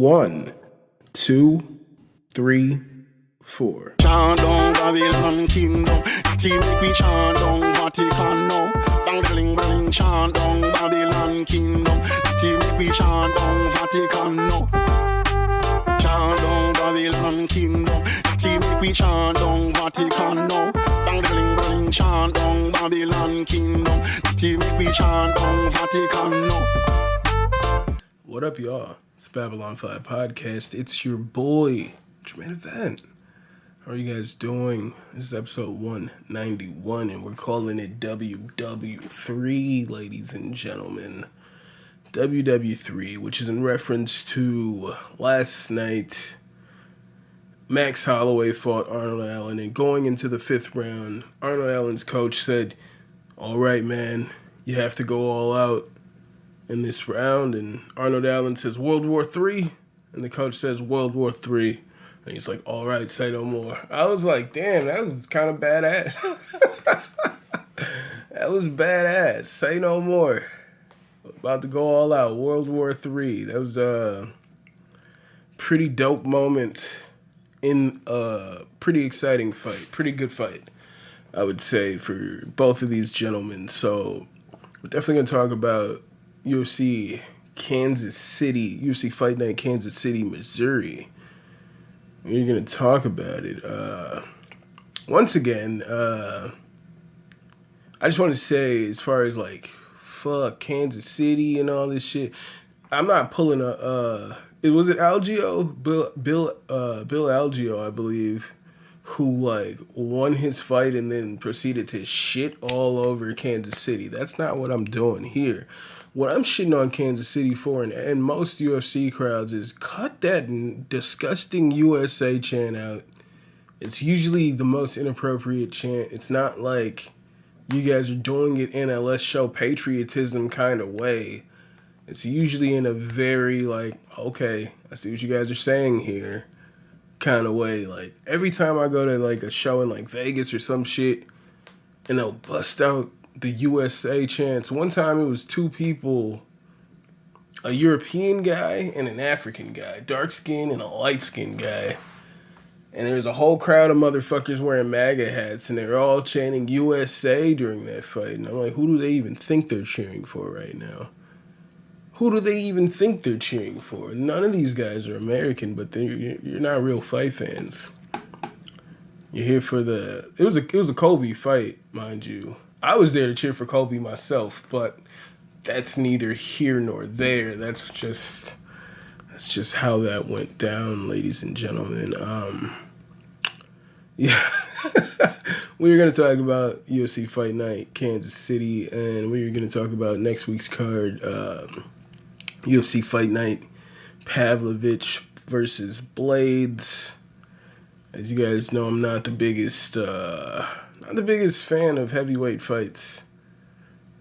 One, two, three, four. Chant down Babylon kingdom, team make we chant down Vatican now. Bang bling bling, chant down Babylon kingdom, team make we chant down Vatican now. Chant down Babylon kingdom, team make we chant down Vatican now. Bang bling bling, chant down Babylon kingdom, team make we chant down Vatican now. What up, y'all? It's Babylon 5 Podcast. It's your boy, Jermaine. How are you guys doing? This is episode 191, and we're calling it WW3, ladies and gentlemen. WW3, which is in reference to last night, Max Holloway fought Arnold Allen, and going into the fifth round, Arnold Allen's coach said, all right, man, you have to go all out in this round. And Arnold Allen says World War III, and the coach says World War III, and he's like, all right, say no more. I was like, damn, that was kind of badass. That was badass. Say no more. About to go all out. World War III. That was a pretty dope moment in a pretty exciting fight. Pretty good fight, I would say, for both of these gentlemen. So we're definitely going to talk about UFC Fight Night Kansas City, Missouri. We're going to talk about it. Once again, I just want to say, as far as like, fuck Kansas City and all this shit, I'm not pulling was it Algeo? Bill Algeo, I believe, who like won his fight and then proceeded to shit all over Kansas City. That's not what I'm doing here. What I'm shitting on Kansas City for, and most UFC crowds, is cut that disgusting USA chant out. It's usually the most inappropriate chant. It's not like you guys are doing it in a let's show patriotism kind of way. It's usually in a very like, okay, I see what you guys are saying here kind of way. Like every time I go to like a show in like Vegas or some shit, and they'll bust out the USA chants. One time it was two people, a European guy and an African guy, dark skin and a light skinned guy. And there was a whole crowd of motherfuckers wearing MAGA hats, and they were all chanting USA during that fight. And I'm like, who do they even think they're cheering for right now? Who do they even think they're cheering for? None of these guys are American, but you're not real fight fans. You're here for it was a Kobe fight, mind you. I was there to cheer for Kobe myself, but that's neither here nor there. That's just how that went down, ladies and gentlemen. Yeah. We were going to talk about UFC Fight Night, Kansas City, and we were going to talk about next week's card, UFC Fight Night, Pavlovich versus Blaydes. As you guys know, I'm not the biggest fan of heavyweight fights.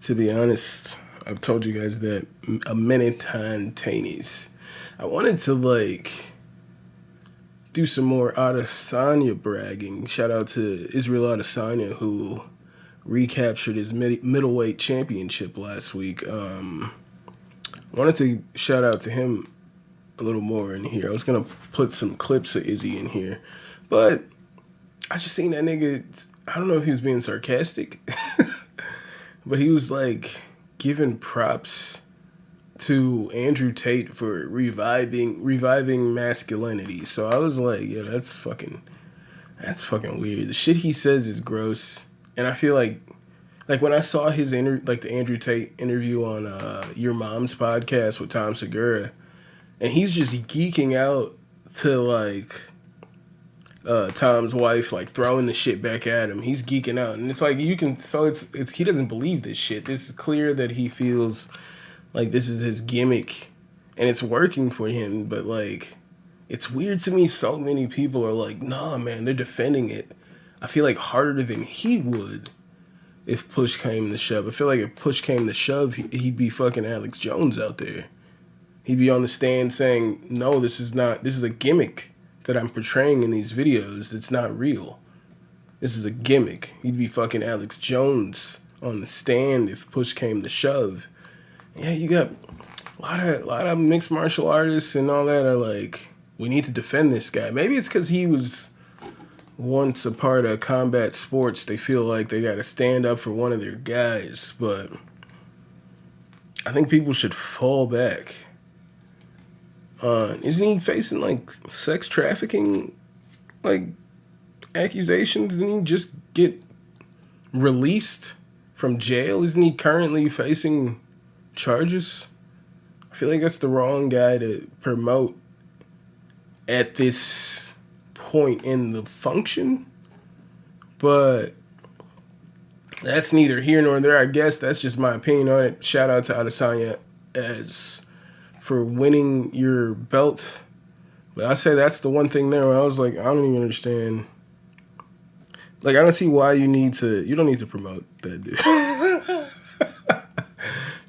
To be honest, I've told you guys that a many times. I wanted to like do some more Adesanya bragging. Shout out to Israel Adesanya, who recaptured his middleweight championship last week. Wanted to shout out to him a little more in here. I was gonna put some clips of Izzy in here, but I just seen that nigga. I don't know if he was being sarcastic, but he was like giving props to Andrew Tate for reviving masculinity. So I was like, yeah, that's fucking weird. The shit he says is gross, and I feel like when I saw his the Andrew Tate interview on Your Mom's podcast with Tom Segura, and he's just geeking out to like Tom's wife, like throwing the shit back at him. He's geeking out, and it's like it's he doesn't believe this shit. This is clear that he feels like this is his gimmick, and it's working for him. But like, it's weird to me. So many people are like, nah, man, they're defending it. I feel like harder than he would if push came to shove. I feel like if push came to shove, he'd be fucking Alex Jones out there. He'd be on the stand saying, no, this is a gimmick that I'm portraying in these videos. That's not real. This is a gimmick. He'd be fucking Alex Jones on the stand if push came to shove. Yeah, you got a lot of mixed martial artists and all that are like, we need to defend this guy. Maybe it's because he was once a part of combat sports. They feel like they got to stand up for one of their guys, but I think people should fall back. Isn't he facing like sex trafficking, like accusations? Didn't he just get released from jail? Isn't he currently facing charges? I feel like that's the wrong guy to promote at this point in the function. But that's neither here nor there. I guess that's just my opinion on it. Shout out to Adesanya as for winning your belt. But I say that's the one thing there where I was like, I don't even understand. Like, I don't see why you don't need to promote that dude.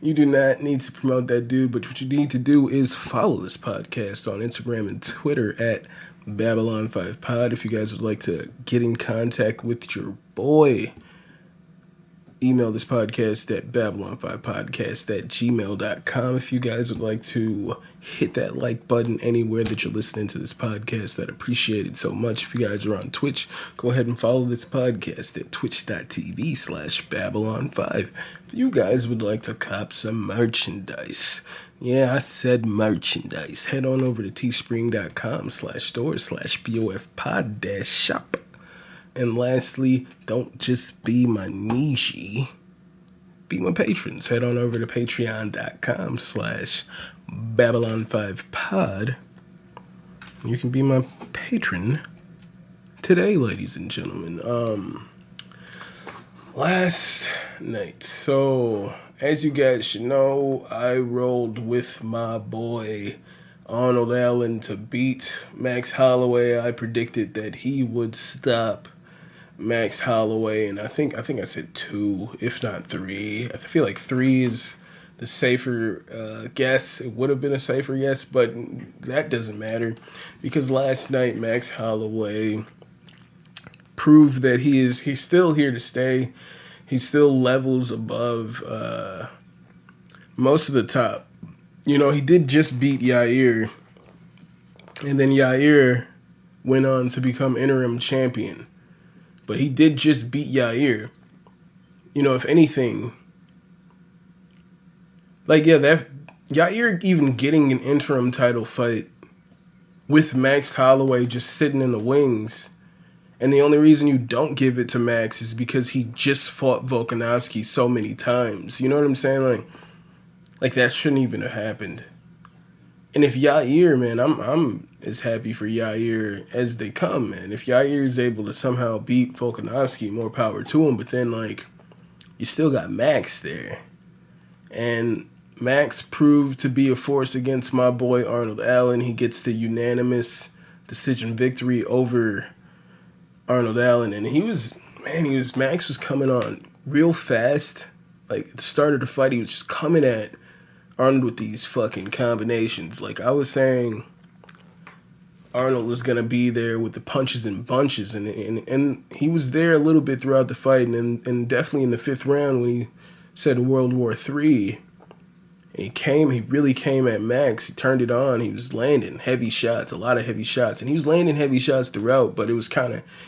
You do not need to promote that dude, but what you need to do is follow this podcast on Instagram and Twitter at Babylon5Pod. If you guys would like to get in contact with your boy, email this podcast at Babylon5podcast@gmail.com. If you guys would like to hit that like button anywhere that you're listening to this podcast, I'd appreciate it so much. If you guys are on Twitch, go ahead and follow this podcast at twitch.tv/Babylon5. If you guys would like to cop some merchandise, yeah, I said merchandise, head on over to teespring.com/store/BOFpod-shop. And lastly, don't just be my niche, be my patrons. Head on over to patreon.com/Babylon5Pod. You can be my patron today, ladies and gentlemen. Last night, so as you guys should know, I rolled with my boy Arnold Allen to beat Max Holloway. I predicted that he would stop Max Holloway, and I think I said 2, if not 3. I feel like 3 is the safer guess. It would have been a safer guess, but that doesn't matter because last night Max Holloway proved that he's still here to stay. He still levels above most of the top. You know, he did just beat Yair, and then Yair went on to become interim champion. But he did just beat Yair. You know, if anything, like, yeah, that Yair even getting an interim title fight with Max Holloway just sitting in the wings, and the only reason you don't give it to Max is because he just fought Volkanovski so many times. You know what I'm saying? Like that shouldn't even have happened. And if Yair, man, I'm as happy for Yair as they come, man. If Yair is able to somehow beat Volkanovski, more power to him. But then, like, you still got Max there. And Max proved to be a force against my boy Arnold Allen. He gets the unanimous decision victory over Arnold Allen. And Max was coming on real fast. Like, at the start of the fight, he was just coming at Arnold with these fucking combinations. Like I was saying, Arnold was going to be there with the punches and bunches, and he was there a little bit throughout the fight, and definitely in the 5th round when he said World War III, he really came at Max. He turned it on. He was landing heavy shots, a lot of heavy shots, and he was landing heavy shots throughout, but it was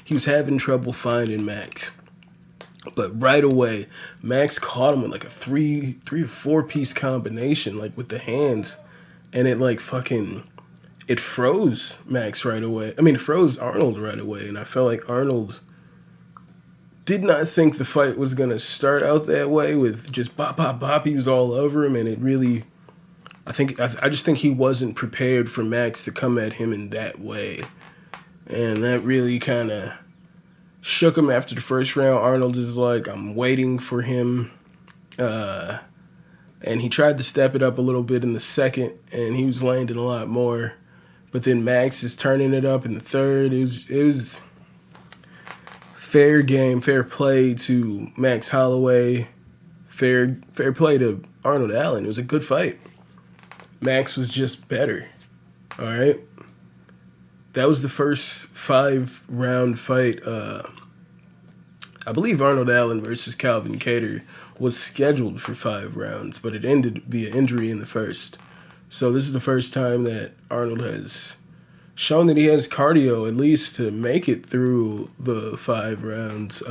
he was having trouble finding Max. But right away, Max caught him with like a 3 or 4 piece combination, like with the hands, and it froze Max right away. I mean, it froze Arnold right away, and I felt like Arnold did not think the fight was gonna start out that way with just bop, bop, bop. He was all over him, and it really, I just think he wasn't prepared for Max to come at him in that way, and that really kind of shook him after the first round. Arnold is like, I'm waiting for him. And he tried to step it up a little bit in the second, and he was landing a lot more. But then Max is turning it up in the third. It was fair game, fair play to Max Holloway. Fair play to Arnold Allen. It was a good fight. Max was just better. All right? That was the first 5-round fight. I believe Arnold Allen versus Calvin Kattar was scheduled for 5 rounds, but it ended via injury in the first. So this is the first time that Arnold has shown that he has cardio at least to make it through the 5 rounds.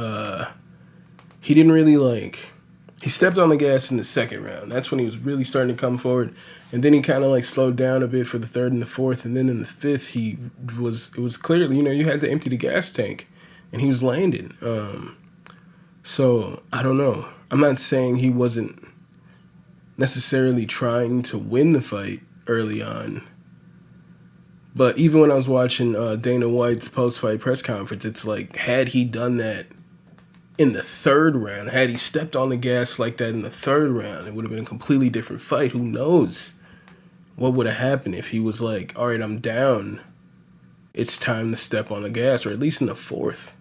He didn't really he stepped on the gas in the second round. That's when he was really starting to come forward. And then he kind of slowed down a bit for the third and the fourth. And then in the fifth, it was clearly, you had to empty the gas tank. And he was landing. So, I don't know. I'm not saying he wasn't necessarily trying to win the fight early on. But even when I was watching Dana White's post-fight press conference, it's had he done that in the third round, had he stepped on the gas like that in the third round, it would have been a completely different fight. Who knows what would have happened if he was all right, I'm down. It's time to step on the gas, or at least in the fourth.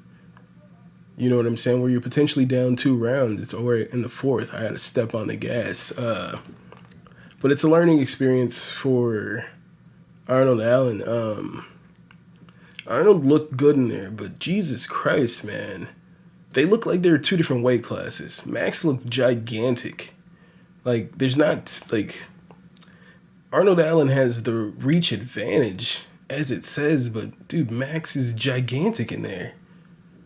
You know what I'm saying? Where you're potentially down 2 rounds, it's all right, in the fourth, I had to step on the gas. But it's a learning experience for Arnold Allen. Arnold looked good in there, but Jesus Christ, man. They look like they're 2 different weight classes. Max looks gigantic. There's not, Arnold Allen has the reach advantage, as it says, but, dude, Max is gigantic in there.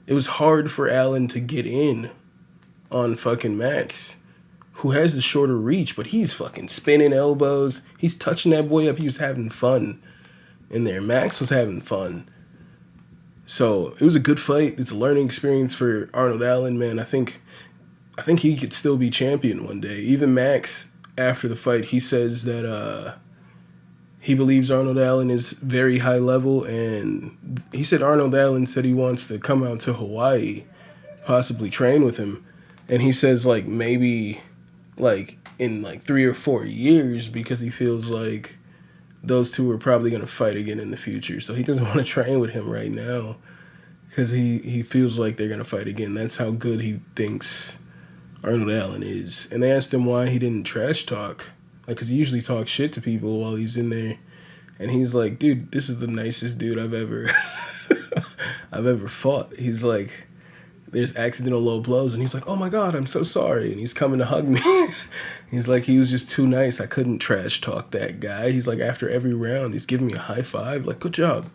It was hard for Allen to get in on fucking Max, who has the shorter reach, but he's fucking spinning elbows. He's touching that boy up. He was having fun in there. Max was having fun. So it was a good fight. It's a learning experience for Arnold Allen, man. I think he could still be champion one day. Even Max, after the fight, he says that he believes Arnold Allen is very high level, and he said Arnold Allen said he wants to come out to Hawaii, possibly train with him, and he says maybe in 3 or 4 years, because he feels like those two are probably going to fight again in the future. So he doesn't want to train with him right now because he feels like they're going to fight again. That's how good he thinks Arnold Allen is. And they asked him why he didn't trash talk. Because he usually talks shit to people while he's in there. And he's like, dude, this is the nicest dude I've ever fought. He's like, there's accidental low blows, and he's like, oh my God, I'm so sorry. And he's coming to hug me. He's like, he was just too nice. I couldn't trash talk that guy. He's like, after every round, he's giving me a high five. Good job.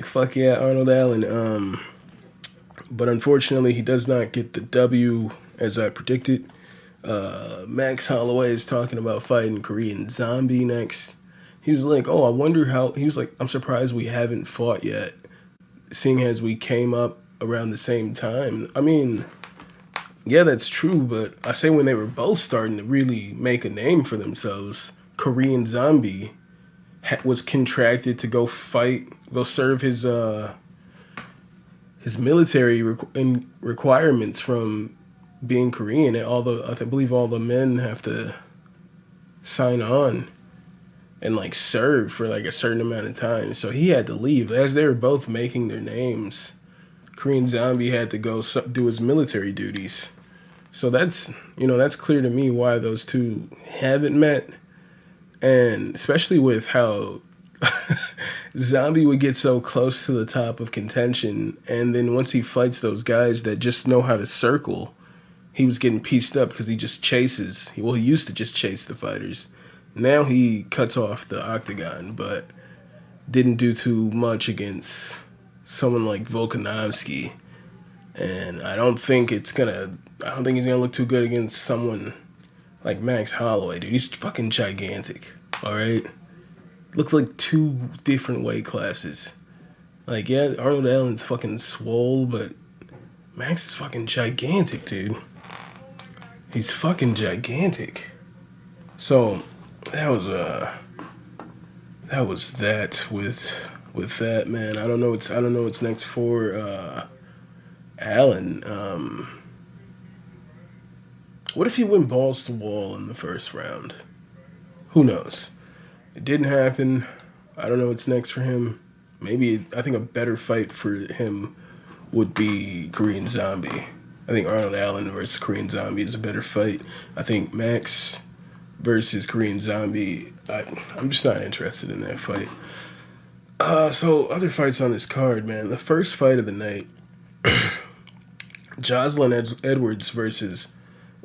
Fuck yeah, Arnold Allen. But unfortunately, he does not get the W as I predicted. Max Holloway is talking about fighting Korean Zombie next. He was like, oh, I wonder how, he was like, I'm surprised we haven't fought yet, seeing as we came up around the same time. I mean, yeah, that's true, but I say when they were both starting to really make a name for themselves, Korean Zombie was contracted to go serve his military requirements from being Korean, and I believe all the men have to sign on and serve for a certain amount of time. So he had to leave. As they were both making their names, Korean Zombie had to go do his military duties. So that's clear to me why those two haven't met. And especially with how Zombie would get so close to the top of contention, and then once he fights those guys that just know how to circle, he was getting pieced up because he just chases. He used to just chase the fighters. Now he cuts off the octagon, but didn't do too much against someone like Volkanovski. And I don't think he's gonna look too good against someone like Max Holloway, dude. He's fucking gigantic, alright? Look like 2 different weight classes. Yeah, Arnold Allen's fucking swole, but Max is fucking gigantic, dude. He's fucking gigantic. So that was that with that, man. I don't know what's next for Allen. What if he went balls to wall in the first round? Who knows? It didn't happen. I don't know what's next for him. Maybe, I think a better fight for him would be Korean Zombie. I think Arnold Allen versus Korean Zombie is a better fight. I think Max versus Korean Zombie, I'm just not interested in that fight. So other fights on this card, man. The first fight of the night, Jocelyn Edwards versus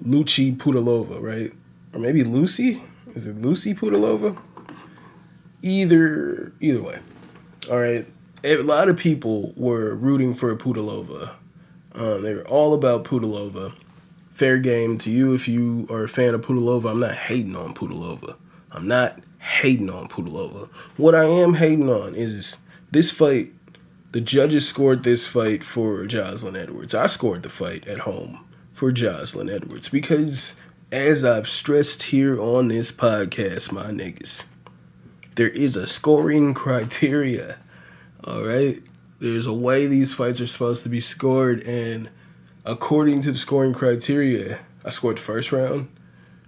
Lucie Pudilova, right? or maybe Lucy. Is it Lucy Pudilova? Either way. All right. A lot of people were rooting for Pudilova. They were all about Pudilova. Fair game to you if you are a fan of Pudilova. I'm not hating on Pudilova. What I am hating on is this fight. The judges scored this fight for Jocelyn Edwards. I scored the fight at home for Jocelyn Edwards because, as I've stressed here on this podcast, my niggas, there is a scoring criteria. All right? There's a way these fights are supposed to be scored, and according to the scoring criteria, I scored the first round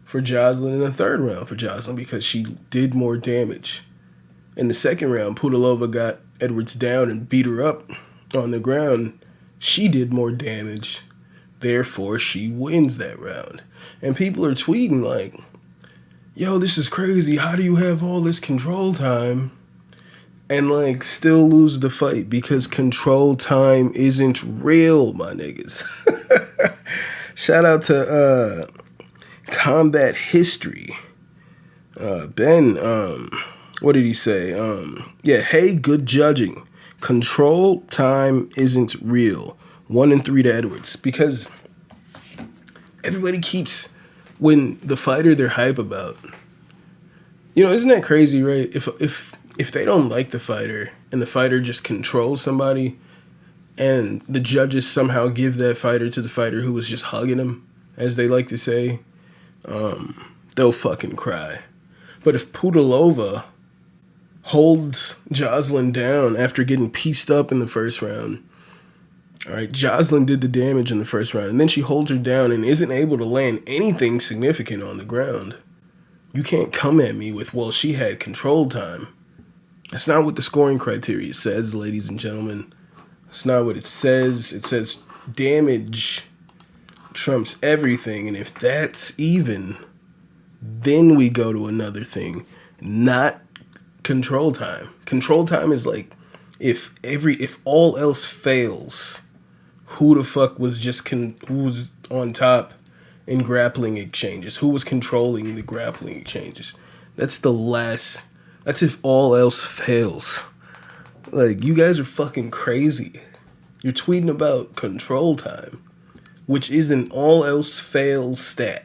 for Jocelyn and the third round for Jocelyn because she did more damage. In the second round, Pudilova got Edwards down and beat her up on the ground. She did more damage. Therefore, she wins that round. And people are tweeting like, yo, this is crazy. How do you have all this control time and like still lose the fight? Because control time isn't real, my niggas. Shout out to Combat History. Ben, what did he say? Hey, good judging. Control time isn't real. 1-3 to Edwards. Because everybody keeps, when the fighter they're hype about, isn't that crazy, right? If they don't like the fighter and the fighter just controls somebody and the judges somehow give that fighter to the fighter who was just hugging him, as they like to say, they'll fucking cry. But if Pudilova holds Jocelyn down after getting pieced up in the first round, all right, Jocelyn did the damage in the first round, and then she holds her down and isn't able to land anything significant on the ground, you can't come at me with, well, she had control time. That's not what the scoring criteria says, ladies and gentlemen. It's not what it says. It says damage trumps everything, and if that's even, then we go to another thing, not control time. Control time is like if all else fails, who the fuck was who was on top in grappling exchanges? Who was controlling the grappling exchanges? That's if all else fails. Like, you guys are fucking crazy. You're tweeting about control time, which is an all else fails stat.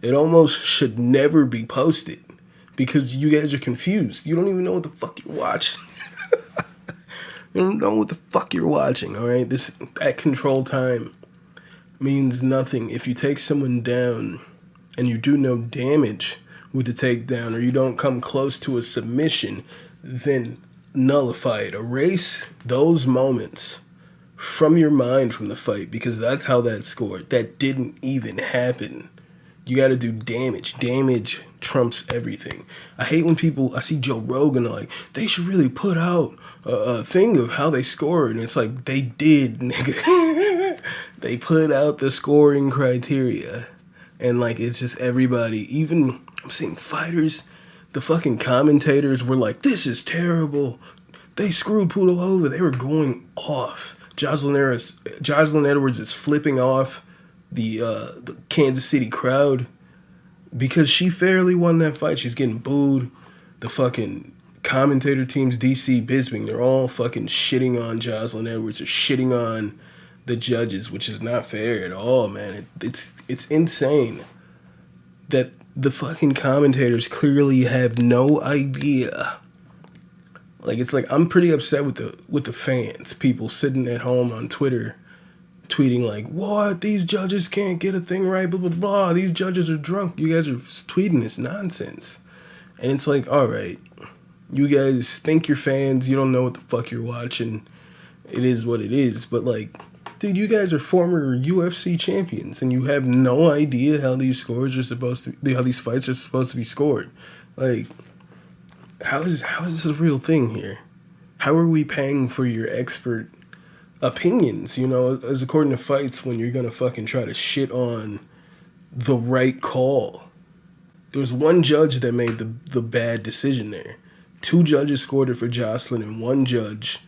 It almost should never be posted because you guys are confused. You don't even know what the fuck you're watching. You don't know what the fuck you're watching, all right? That control time means nothing. If you take someone down and you do no damage with the takedown or you don't come close to a submission, then nullify it. Erase those moments from your mind from the fight because that's how that scored. That didn't even happen. You got to do damage. Damage trumps everything. I hate when I see Joe Rogan like, they should really put out a thing of how they scored. And it's like, they did, nigga. They put out the scoring criteria. And like, it's just everybody. Even, I'm seeing fighters, the fucking commentators were like, this is terrible. They screwed Pudilova. They were going off. Jocelyn Edwards is flipping off the Kansas City crowd because she fairly won that fight. She's getting booed. The fucking commentator teams, DC, Bisping, they're all fucking shitting on Jocelyn Edwards or shitting on the judges, which is not fair at all, man. It's insane that the fucking commentators clearly have no idea. Like, it's like, I'm pretty upset with the fans, people sitting at home on Twitter tweeting like, what? These judges can't get a thing right, blah, blah, blah. These judges are drunk. You guys are tweeting this nonsense. And it's like, all right, you guys think you're fans. You don't know what the fuck you're watching. It is what it is. But like, dude, you guys are former UFC champions and you have no idea how these how these fights are supposed to be scored. Like, how is this a real thing here? How are we paying for your expert opinions, as according to fights when you're going to fucking try to shit on the right call? There was one judge that made the bad decision there. 2 judges scored it for Jocelyn and 1 judge,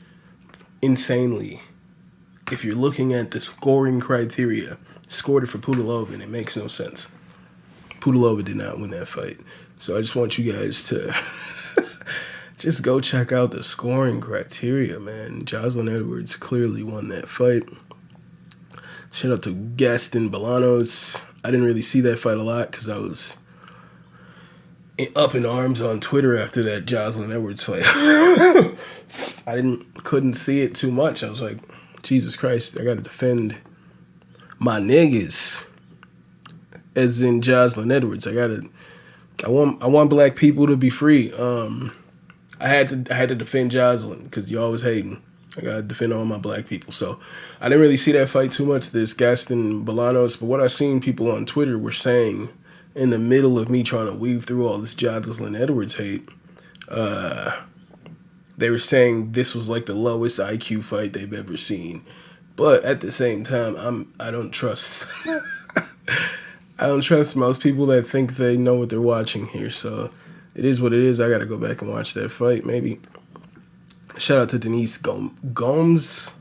insanely, if you're looking at the scoring criteria, scored it for Pudilova, and it makes no sense. Pudilova did not win that fight. So I just want you guys to just go check out the scoring criteria, man. Jocelyn Edwards clearly won that fight. Shout out to Gaston Bolanos. I didn't really see that fight a lot because I was up in arms on Twitter after that Jocelyn Edwards fight. Couldn't see it too much. I was like, Jesus Christ, I got to defend my niggas. As in Jocelyn Edwards, I want black people to be free. I had to defend Jocelyn because y'all was hating. I gotta defend all my black people. So I didn't really see that fight too much, this Gaston Bolanos, but what I seen people on Twitter were saying in the middle of me trying to weave through all this Jocelyn Edwards hate, they were saying this was like the lowest IQ fight they've ever seen. But at the same time, I don't trust I don't trust most people that think they know what they're watching here. So it is what it is. I gotta go back and watch that fight, maybe. Shout out to Denise Gomes,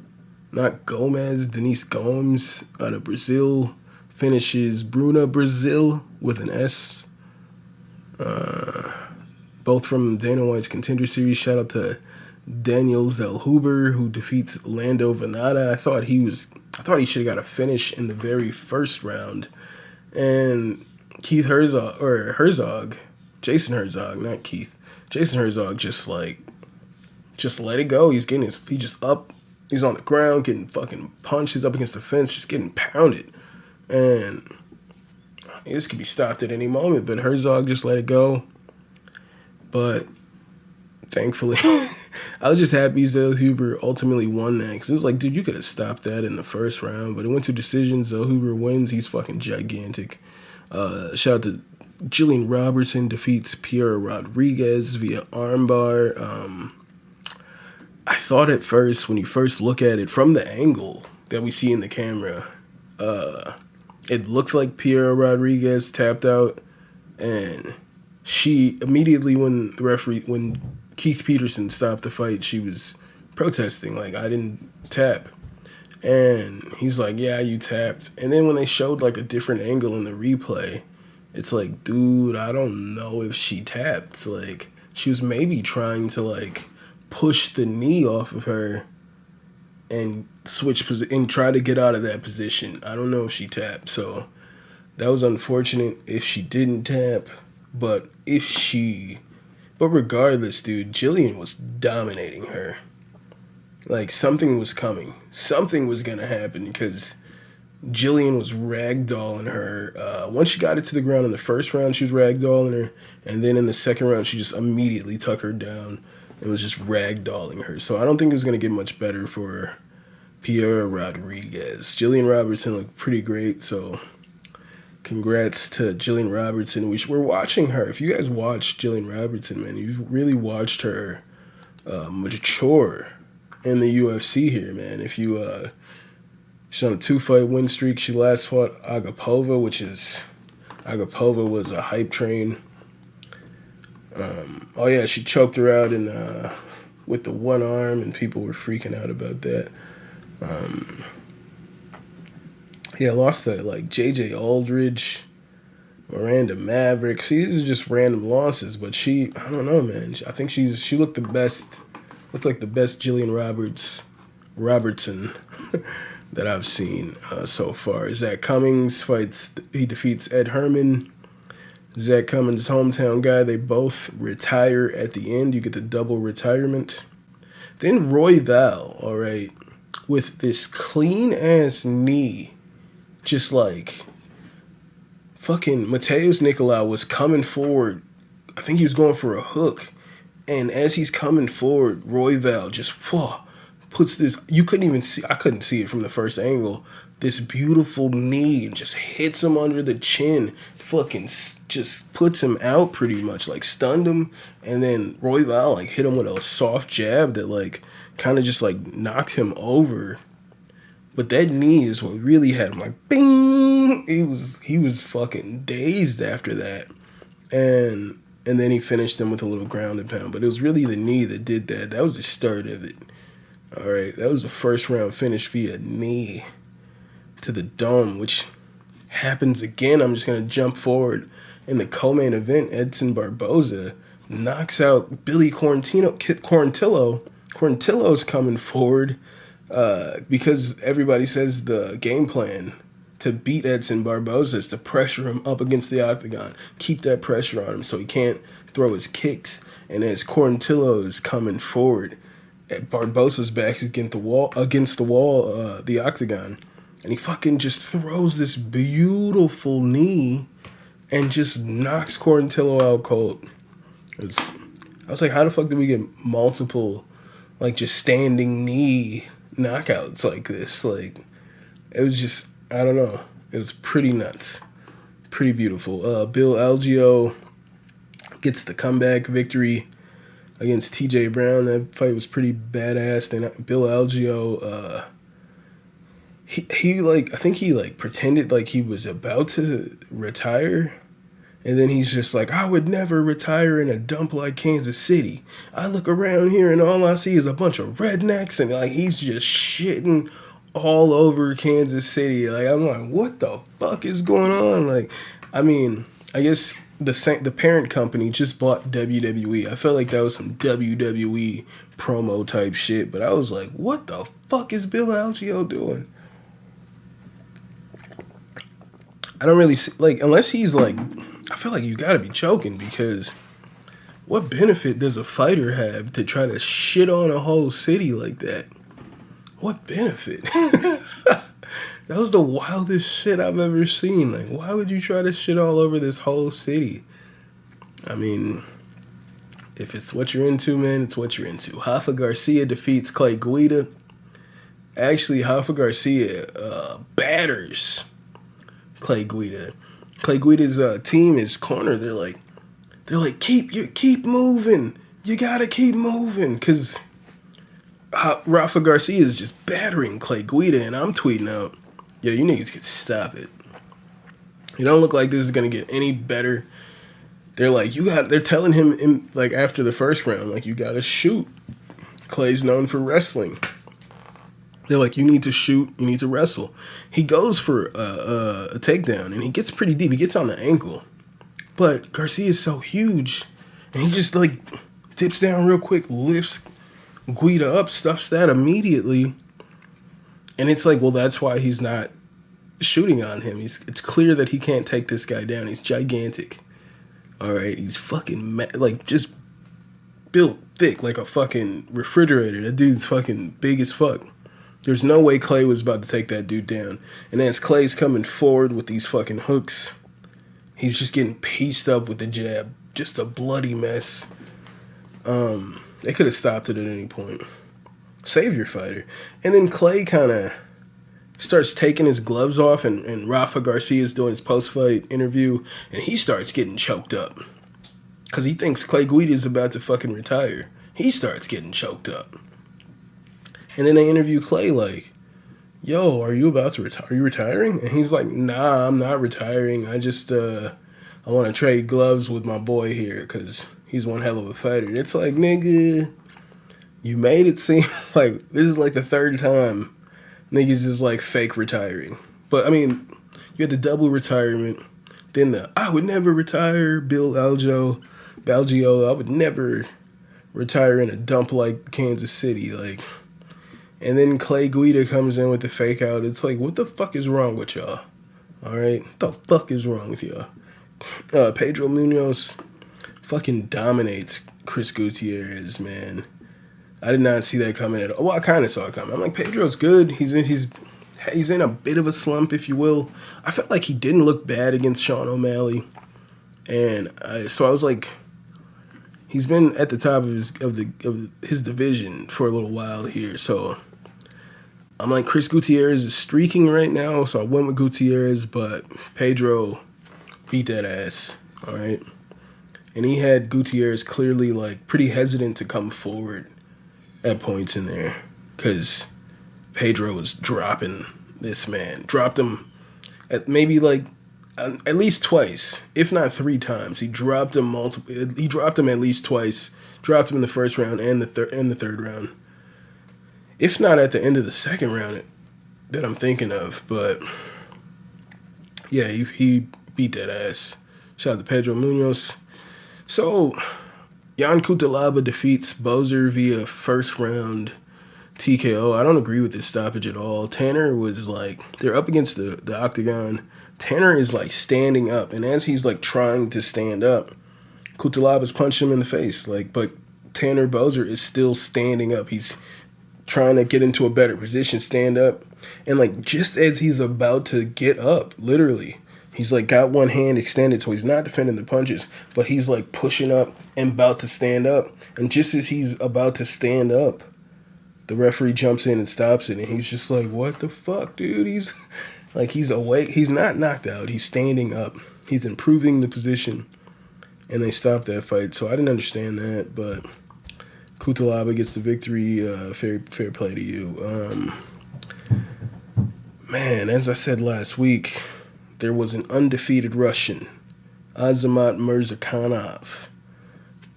not Gomez, Denise Gomes out of Brazil. Finishes Bruna Brazil with an S. Both from Dana White's Contender Series. Shout out to Daniel Zellhuber, who defeats Lando Venata. I thought he should have got a finish in the very first round. And Jason Herzog, not Keith. Jason Herzog just let it go. He just up. He's on the ground getting fucking punched. He's up against the fence, just getting pounded. And this could be stopped at any moment, but Herzog just let it go. But thankfully, I was just happy Zellhuber ultimately won that. Because it was like, dude, you could have stopped that in the first round. But it went to decisions. Zellhuber wins. He's fucking gigantic. Shout out to Jillian Robertson defeats Piera Rodriguez via armbar. I thought at first, when you first look at it from the angle that we see in the camera, it looked like Piera Rodriguez tapped out, and she immediately, when Keith Peterson stopped the fight, she was protesting, like, I didn't tap. And he's like, yeah, you tapped. And then when they showed like a different angle in the replay, it's like, dude, I don't know if she tapped. Like, she was maybe trying to like push the knee off of her and switch and try to get out of that position. I don't know if she tapped. So that was unfortunate if she didn't tap. But regardless, dude, Jillian was dominating her. Like, something was coming. Something was going to happen because Jillian was ragdolling her. Once she got it to the ground in the first round, she was ragdolling her. And then in the second round, she just immediately took her down and was just ragdolling her. So I don't think it was going to get much better for Piera Rodriguez. Jillian Robertson looked pretty great, so congrats to Jillian Robertson. We're watching her. If you guys watch Jillian Robertson, man, you've really watched her mature in the UFC here, man. If you she's on a 2-fight win streak. She last fought Agapova, Agapova was a hype train. She choked her out with the one arm, and people were freaking out about that. Lost to like JJ Aldridge, Miranda Maverick. See, these are just random losses, but I don't know, man. I think she looked the best. Looked like the best Jillian Robertson that I've seen so far. Zach Cummings he defeats Ed Herman. Zach Cummings' hometown guy. They both retire at the end. You get the double retirement. Then Roy Val, all right, with this clean-ass knee, just like fucking Mateus Nicolau was coming forward. I think he was going for a hook. And as he's coming forward, Roy Val just puts this, I couldn't see it from the first angle, this beautiful knee and just hits him under the chin, fucking just puts him out pretty much, like stunned him. And then Roy Val like hit him with a soft jab that like kind of just like knocked him over. But that knee is what really had him like bing. He was fucking dazed after that. And then he finished him with a little ground and pound. But it was really the knee that did that. That was the start of it. All right, that was the first round finish via knee to the dome, which happens again. I'm just going to jump forward in the co-main event, Edson Barboza knocks out Billy Quarantillo. Quarantillo's coming forward because everybody says the game plan to beat Edson Barboza is to pressure him up against the octagon, keep that pressure on him so he can't throw his kicks. And as Quarantillo is coming forward, Barboza's back against the wall, the octagon, and he fucking just throws this beautiful knee and just knocks Quarantillo out cold. I was like, how the fuck did we get multiple, like, just standing knee knockouts like this? Like, it was just, I don't know. It was pretty nuts. Pretty beautiful. Bill Algeo gets the comeback victory against TJ Brown. That fight was pretty badass. And Bill Algeo, I think he pretended like he was about to retire. And then he's just like, I would never retire in a dump like Kansas City. I look around here and all I see is a bunch of rednecks. And like, he's just shitting all over Kansas City. Like, I'm like, what the fuck is going on? Like, I mean, I guess the parent company just bought WWE. I felt like that was some WWE promo type shit. But I was like, what the fuck is Bill Algeo doing? I don't really see, like, unless he's like, I feel like you gotta be joking, because what benefit does a fighter have to try to shit on a whole city like that? What benefit? That was the wildest shit I've ever seen. Like, why would you try to shit all over this whole city? I mean, if it's what you're into, man, it's what you're into. Rafa Garcia defeats Clay Guida. Actually, Rafa Garcia batters Clay Guida. Clay Guida's team is cornered. They're like, keep moving. You gotta keep moving, because Rafa Garcia is just battering Clay Guida, and I'm tweeting out, yo, you niggas can stop it. You don't look like this is gonna get any better. They're like, they're telling him like after the first round, like, you gotta shoot. Clay's known for wrestling. They're like, you need to shoot, you need to wrestle. He goes for a takedown, and he gets pretty deep. He gets on the ankle. But Garcia is so huge, and he just, like, dips down real quick, lifts Guida up, stuffs that immediately. And it's like, well, that's why he's not shooting on him. It's clear that he can't take this guy down. He's gigantic. All right, he's fucking, just built thick like a fucking refrigerator. That dude's fucking big as fuck. There's no way Clay was about to take that dude down. And as Clay's coming forward with these fucking hooks, he's just getting pieced up with the jab. Just a bloody mess. They could have stopped it at any point. Save your fighter. And then Clay kind of starts taking his gloves off, and Rafa Garcia is doing his post-fight interview, and he starts getting choked up. Because he thinks Clay Guida is about to fucking retire. He starts getting choked up. And then they interview Clay like, yo, are you about to retire? Are you retiring? And he's like, nah, I'm not retiring. I just, I want to trade gloves with my boy here because he's one hell of a fighter. And it's like, nigga, you made it seem like this is like the third time niggas is like fake retiring. But, I mean, you had the double retirement. Then I would never retire, Bill Algeo, I would never retire in a dump like Kansas City, like. And then Clay Guida comes in with the fake out. It's like, what the fuck is wrong with y'all? All right? What the fuck is wrong with y'all? Pedro Munoz fucking dominates Chris Gutierrez, man. I did not see that coming at all. Well, I kind of saw it coming. I'm like, Pedro's good. He's in a bit of a slump, if you will. I felt like he didn't look bad against Sean O'Malley. And so I was like, he's been at the top of his division for a little while here, so I'm like, Chris Gutierrez is streaking right now, so I went with Gutierrez, but Pedro beat that ass, all right? And he had Gutierrez clearly, like, pretty hesitant to come forward at points in there, because Pedro was dropping this man. Dropped him at maybe, like, at least twice, if not 3 times. He dropped him He dropped him at least twice. Dropped him in the first round and the third round. If not at the end of the second round that I'm thinking of. But yeah, he beat that ass. Shout out to Pedro Munoz. So, Jan Cutelaba defeats Bowser via first round TKO. I don't agree with this stoppage at all. Tanner was like, they're up against the octagon. Tanner is like standing up, and as he's like trying to stand up, Cutelaba's punched him in the face. Like, but Tanner Bowser is still standing up. He's trying to get into a better position, stand up, and like just as he's about to get up, literally, he's like got one hand extended, so he's not defending the punches, but he's like pushing up and about to stand up. And just as he's about to stand up, the referee jumps in and stops it, and he's just like, what the fuck, dude? He's like, he's awake. He's not knocked out. He's standing up. He's improving the position, and they stopped that fight. So I didn't understand that, but Cutelaba gets the victory. Fair play to you. Man, as I said last week, there was an undefeated Russian, Azamat Murzakanov,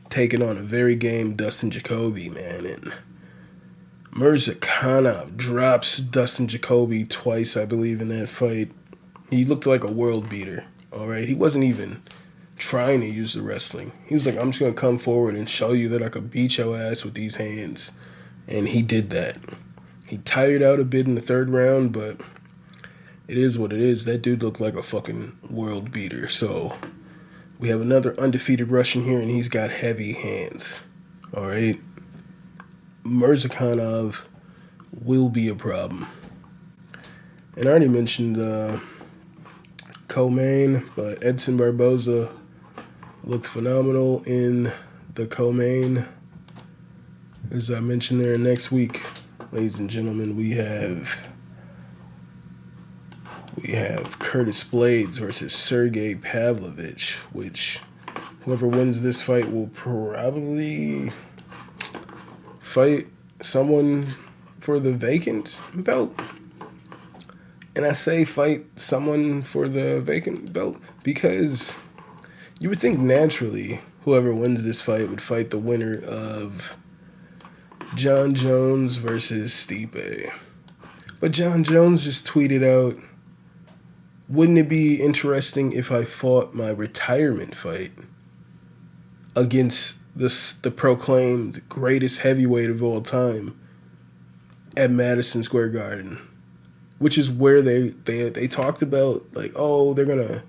taking on a very game Dustin Jacoby, man, and Murzakanov drops Dustin Jacoby twice, I believe, in that fight. He looked like a world beater, all right? He wasn't even trying to use the wrestling. He was like, I'm just going to come forward and show you that I could beat your ass with these hands. And he did that. He tired out a bit in the third round, but it is what it is. That dude looked like a fucking world beater. So we have another undefeated Russian here, and he's got heavy hands, all right? Murzakanov will be a problem. And I already mentioned co-main, but Edson Barboza looked phenomenal in the co-main. As I mentioned there, next week, ladies and gentlemen, we have Curtis Blaydes versus Sergey Pavlovich, which whoever wins this fight will probably fight someone for the vacant belt. And I say fight someone for the vacant belt because you would think naturally whoever wins this fight would fight the winner of John Jones versus Stipe. But John Jones just tweeted out, wouldn't it be interesting if I fought my retirement fight against the proclaimed greatest heavyweight of all time at Madison Square Garden, which is where they talked about, like, oh, they're going to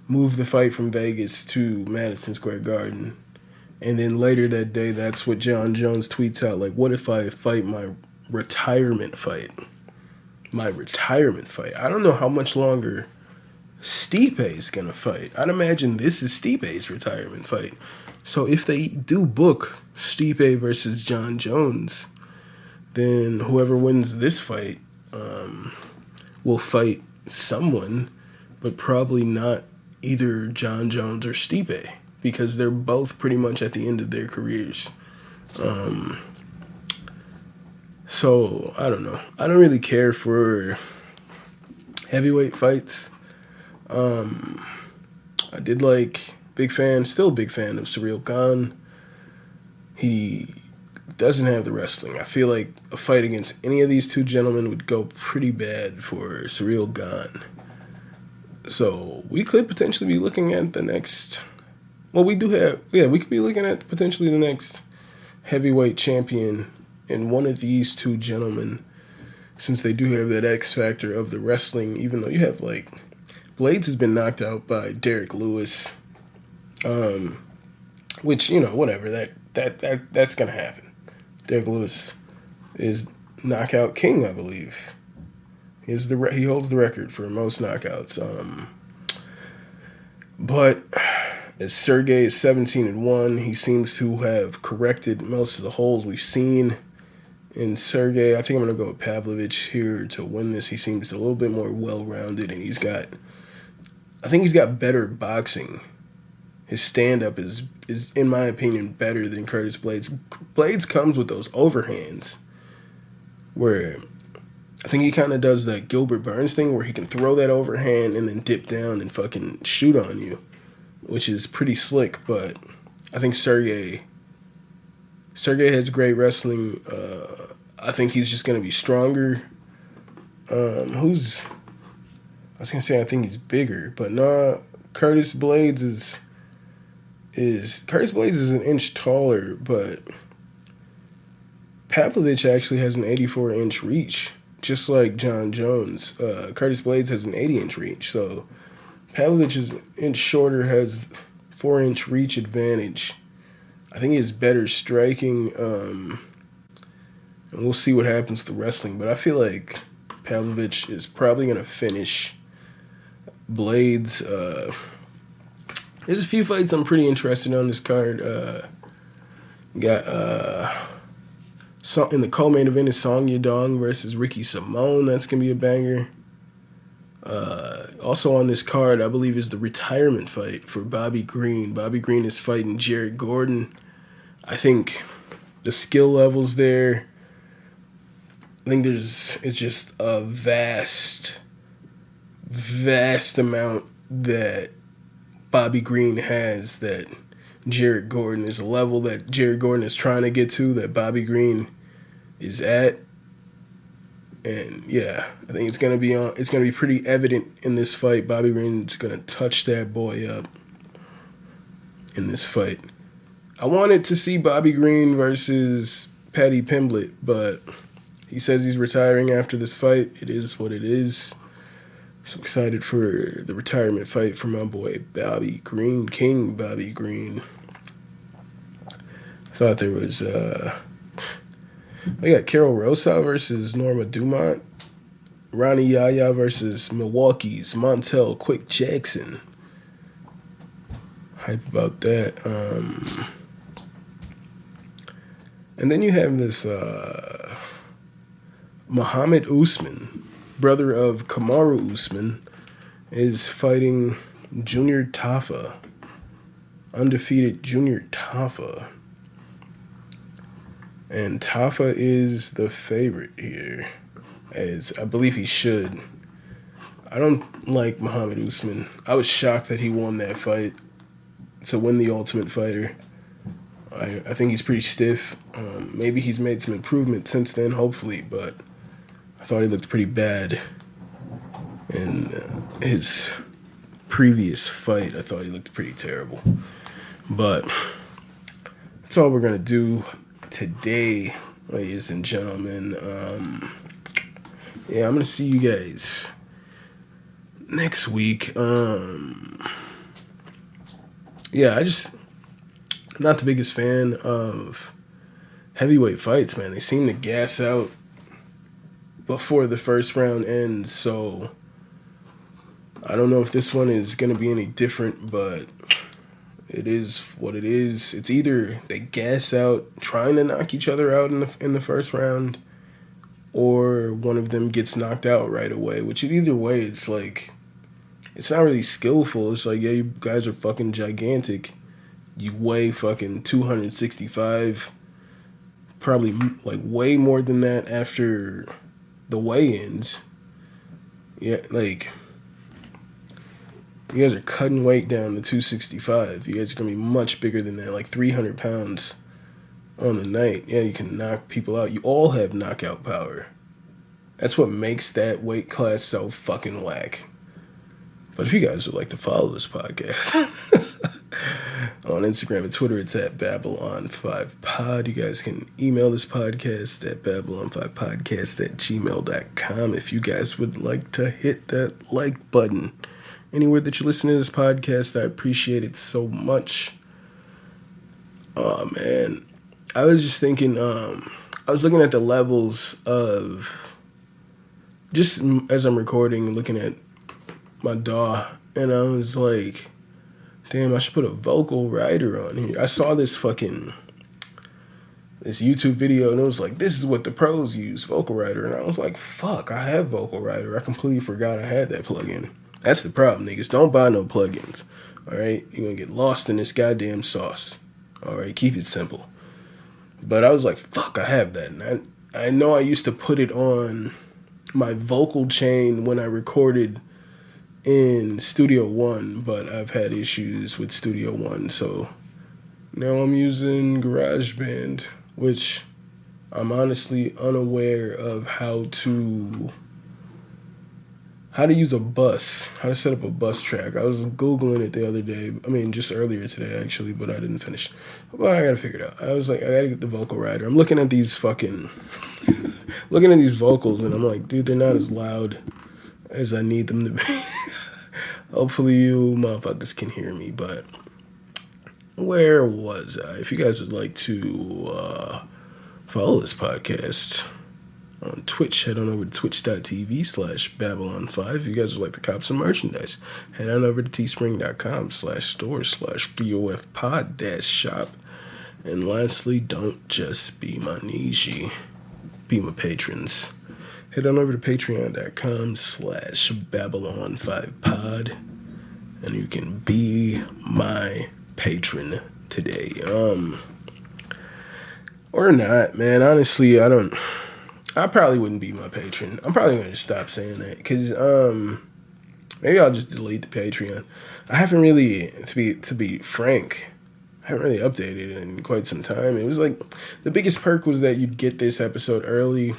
move the fight from Vegas to Madison Square Garden. And then later that day, that's what John Jones tweets out, like, what if I fight my retirement fight? My retirement fight. I don't know how much longer Stipe is going to fight. I'd imagine this is Stipe's retirement fight. So if they do book Stipe versus John Jones, then whoever wins this fight will fight someone, but probably not either John Jones or Stipe, because they're both pretty much at the end of their careers. So, I don't know. I don't really care for heavyweight fights. I did still a big fan of Ciryl Gane. He doesn't have the wrestling. I feel like a fight against any of these two gentlemen would go pretty bad for Ciryl Gane. So we could potentially be looking at the next... Well, we could be looking at potentially the next heavyweight champion in one of these two gentlemen, since they do have that X factor of the wrestling, even though you have, like... Blaydes has been knocked out by Derek Lewis, which, you know, whatever, that's gonna happen. Derek Lewis is knockout king, I believe. He holds the record for most knockouts. But as Sergey is 17-1, he seems to have corrected most of the holes we've seen in Sergey. I think I'm gonna go with Pavlovich here to win this. He seems a little bit more well-rounded, and I think he's got better boxing. His stand-up is in my opinion, better than Curtis Blaydes. Blaydes comes with those overhands where I think he kind of does that Gilbert Burns thing where he can throw that overhand and then dip down and fucking shoot on you, which is pretty slick. But I think Sergey has great wrestling. I think he's just going to be stronger. I was going to say I think he's bigger, but nah, Curtis Blaydes is an inch taller, but Pavlovich actually has an 84-inch reach, just like John Jones. Curtis Blaydes has an 80-inch reach, so Pavlovich is an inch shorter, has 4-inch reach advantage. I think he has better striking, and we'll see what happens to wrestling. But I feel like Pavlovich is probably going to finish Blaydes. There's a few fights I'm pretty interested in on this card. Got in the co-main event is Song Yadong versus Ricky Simone. That's going to be a banger. Also on this card, I believe, is the retirement fight for Bobby Green. Bobby Green is fighting Jared Gordon. I think the skill levels there, I think it's just a vast amount that Bobby Green has that Jared Gordon is a level that Jared Gordon is trying to get to, that Bobby Green is at. And yeah, I think it's gonna be pretty evident in this fight. Bobby Green's gonna touch that boy up in this fight. I wanted to see Bobby Green versus Paddy Pimblett, but he says he's retiring after this fight. It is what it is. So excited for the retirement fight for my boy Bobby Green, King Bobby Green. Thought there was I got Carol Rosa versus Norma Dumont. Ronnie Yaya versus Milwaukee's Montel Quick Jackson. Hype about that. And then you have this Muhammad Usman, brother of Kamaru Usman, is fighting Junior Tafa. Undefeated Junior Tafa. And Tafa is the favorite here, as I believe he should. I don't like Muhammad Usman. I was shocked that he won that fight to win the Ultimate Fighter. I think he's pretty stiff. Maybe he's made some improvement since then, hopefully, but I thought he looked pretty bad in his previous fight. I thought he looked pretty terrible. But that's all we're going to do today, ladies and gentlemen. I'm gonna see you guys next week. I just not the biggest fan of heavyweight fights, man. They seem to gas out before the first round ends, so I don't know if this one is gonna be any different, but it is what it is. It's either they gas out trying to knock each other out in the first round, or one of them gets knocked out right away. Which either way, it's like, it's not really skillful. It's like, yeah, you guys are fucking gigantic. You weigh fucking 265, probably like way more than that after the weigh-ins. Yeah, like, you guys are cutting weight down to 265. You guys are going to be much bigger than that, like 300 pounds on the night. Yeah, you can knock people out. You all have knockout power. That's what makes that weight class so fucking whack. But if you guys would like to follow this podcast on Instagram and Twitter, it's at Babylon5Pod. You guys can email this podcast at Babylon5podcast@gmail.com if you guys would like to hit that like button. Anywhere that you listen to this podcast, I appreciate it so much. Oh, man. I was just thinking, I was looking at the levels of, just as I'm recording, looking at my DAW, and I was like, damn, I should put a vocal writer on here. I saw this YouTube video, and it was like, this is what the pros use, vocal writer. And I was like, fuck, I have vocal writer. I completely forgot I had that plugin. That's the problem, niggas. Don't buy no plugins. Alright? You're gonna get lost in this goddamn sauce. Alright? Keep it simple. But I was like, fuck, I have that. And I know I used to put it on my vocal chain when I recorded in Studio One, but I've had issues with Studio One, so now I'm using GarageBand, which I'm honestly unaware of how to how to use a bus, how to set up a bus track. I was Googling it the other day. I mean, just earlier today, actually, but I didn't finish. Well, I got to figure it out. I was like, I got to get the vocal rider. I'm looking at these looking at these vocals, and I'm like, dude, they're not as loud as I need them to be. Hopefully you motherfuckers can hear me, but where was I? If you guys would like to follow this podcast on Twitch, head on over to twitch.tv/Babylon5. If you guys would like to cop some merchandise, head on over to teespring.com/store/BOFpod-shop. And lastly, don't just be my niche, be my patrons. Head on over to patreon.com/Babylon5pod, and you can be my patron today. Or not, man. Honestly, I probably wouldn't be my patron. I'm probably going to stop saying that, because maybe I'll just delete the Patreon. I haven't really, to be frank, I haven't really updated it in quite some time. It was like, the biggest perk was that you'd get this episode early,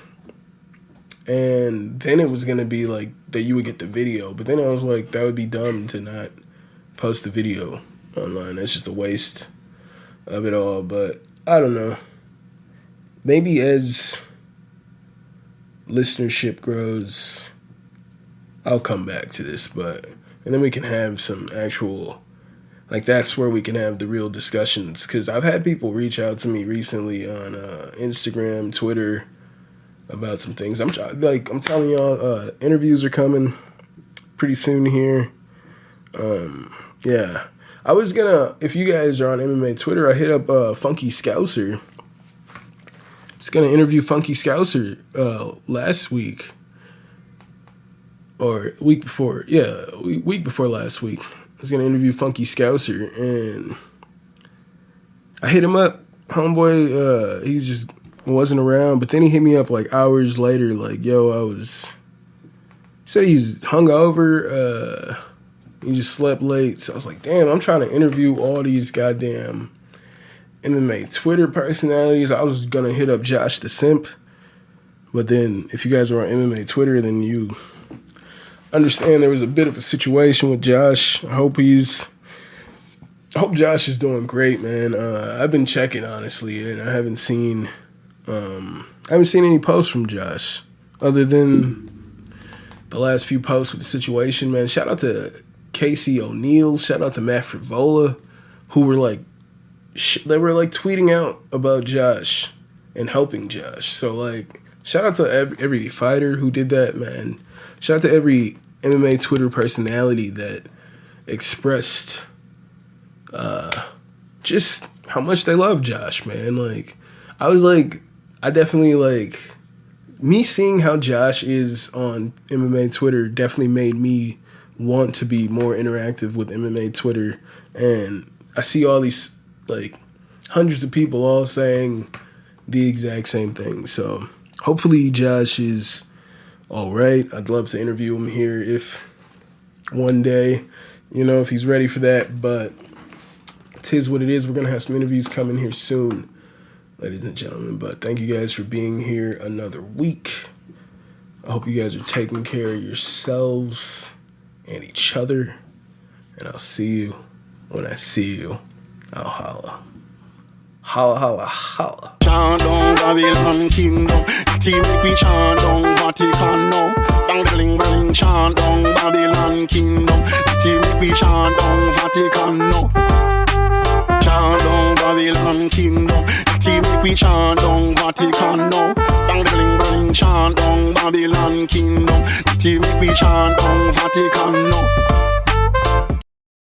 and then it was going to be like that you would get the video. But then I was like, that would be dumb to not post the video online. That's just a waste of it all. But I don't know. Maybe as listenership grows, I'll come back to this. And then we can have some actual, like, that's where we can have the real discussions. Because I've had people reach out to me recently on Instagram, Twitter, about some things. I'm telling y'all, interviews are coming pretty soon here. Yeah. I was gonna, if you guys are on MMA Twitter, I hit up Funky Scouser. I was gonna interview Funky Scouser last week. Or week before. Yeah, week before last week. I was gonna interview Funky Scouser, and I hit him up. Homeboy, he just wasn't around, but then he hit me up like hours later, like, yo, he said he was hungover, he just slept late. So I was like, damn, I'm trying to interview all these goddamn MMA Twitter personalities. I was gonna hit up Josh the Simp, but then if you guys are on MMA Twitter, then you understand there was a bit of a situation with Josh. I hope Josh is doing great, man. I've been checking, honestly, and I haven't seen any posts from Josh other than the last few posts with the situation, man. Shout out to Casey O'Neill. Shout out to Matt Frivola, who were like, they were like tweeting out about Josh and helping Josh. So like, shout out to every fighter who did that, man. Shout out to every MMA Twitter personality that expressed just how much they love Josh, man. Like, I definitely, like, me seeing how Josh is on MMA Twitter definitely made me want to be more interactive with MMA Twitter. And I see all these, like, hundreds of people all saying the exact same thing. So hopefully Josh is all right. I'd love to interview him here if one day, if he's ready for that. But it is what it is. We're going to have some interviews coming here soon, ladies and gentlemen. But thank you guys for being here another week. I hope you guys are taking care of yourselves and each other. And I'll see you when I see you. I'll holla. Holla, holla, holla. Chant down Babylon kingdom. Team make we chant down Vatican now. Bang bling bling chant down Babylon kingdom. Team make we chant down Vatican now. Chant down Babylon kingdom. Team make we chant down Vatican now. Bang bling bling chant down Babylon kingdom. Team make we chant down Vatican now.